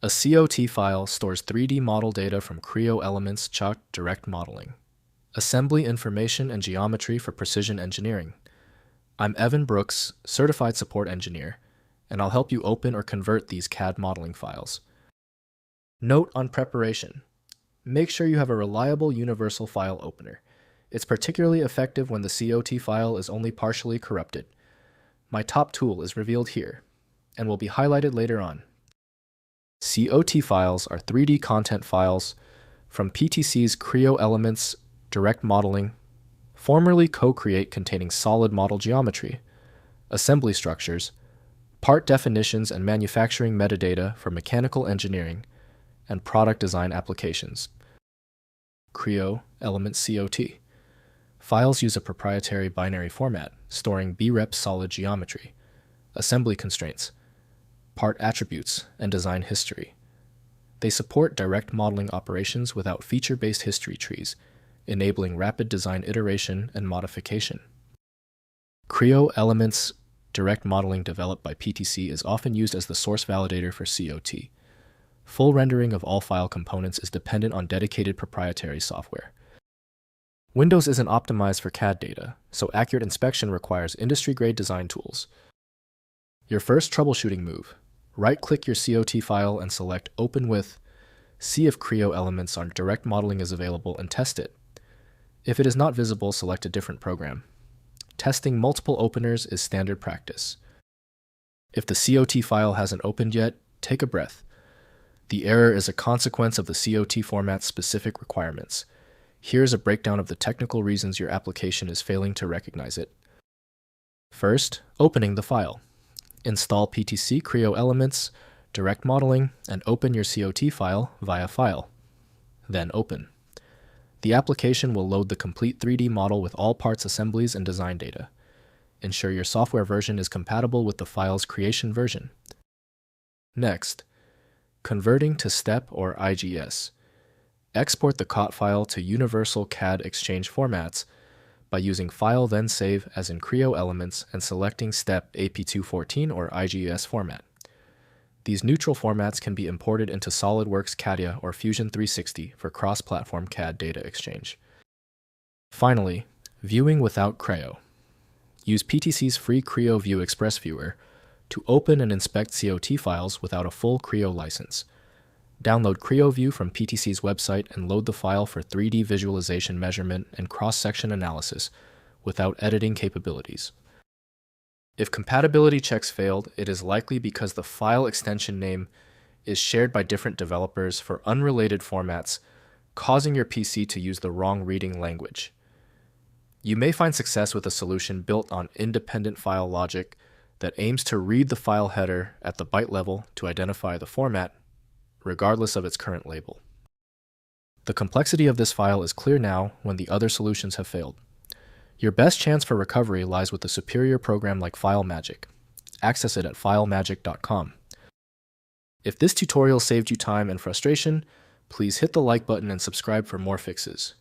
A COT file stores 3D model data from Creo Elements COT Direct Modeling, assembly information and geometry for precision engineering. I'm Evan Brooks, Certified Support Engineer, and I'll help you open or convert these CAD modeling files. Note on preparation. Make sure you have a reliable universal file opener. It's particularly effective when the COT file is only partially corrupted. My top tool is revealed here, and will be highlighted later on. COT files are 3D content files from PTC's Creo Elements Direct Modeling, formerly CoCreate, containing solid model geometry, assembly structures, part definitions and manufacturing metadata for mechanical engineering and product design applications. Creo Elements COT. Files use a proprietary binary format, storing BREP solid geometry, assembly constraints, part attributes, and design history. They support direct modeling operations without feature-based history trees, enabling rapid design iteration and modification. Creo Elements Direct Modeling developed by PTC is often used as the source validator for COT. Full rendering of all file components is dependent on dedicated proprietary software. Windows isn't optimized for CAD data, so accurate inspection requires industry-grade design tools. Your first troubleshooting move: right-click your COT file and select Open With. See if Creo Elements on Direct Modeling is available and test it. If it is not visible, select a different program. Testing multiple openers is standard practice. If the COT file hasn't opened yet, take a breath. The error is a consequence of the COT format's specific requirements. Here's a breakdown of the technical reasons your application is failing to recognize it. First, opening the file. Install PTC Creo Elements Direct Modeling and open your COT file via File. Then Open. The application will load the complete 3D model with all parts, assemblies, and design data. Ensure your software version is compatible with the file's creation version. Next, converting to STEP or IGES. Export the COT file to Universal CAD Exchange formats by using File then Save as in Creo Elements and selecting STEP AP214 or IGES format. These neutral formats can be imported into SOLIDWORKS CATIA or Fusion 360 for cross-platform CAD data exchange. Finally, viewing without Creo. Use PTC's free Creo View Express Viewer to open and inspect COT files without a full Creo license. Download Creo View from PTC's website and load the file for 3D visualization measurement and cross-section analysis without editing capabilities. If compatibility checks failed, it is likely because the file extension name is shared by different developers for unrelated formats, causing your PC to use the wrong reading language. You may find success with a solution built on independent file logic that aims to read the file header at the byte level to identify the format, regardless of its current label. The complexity of this file is clear now when the other solutions have failed. Your best chance for recovery lies with a superior program like FileMagick. Access it at filemagick.com. If this tutorial saved you time and frustration, please hit the like button and subscribe for more fixes.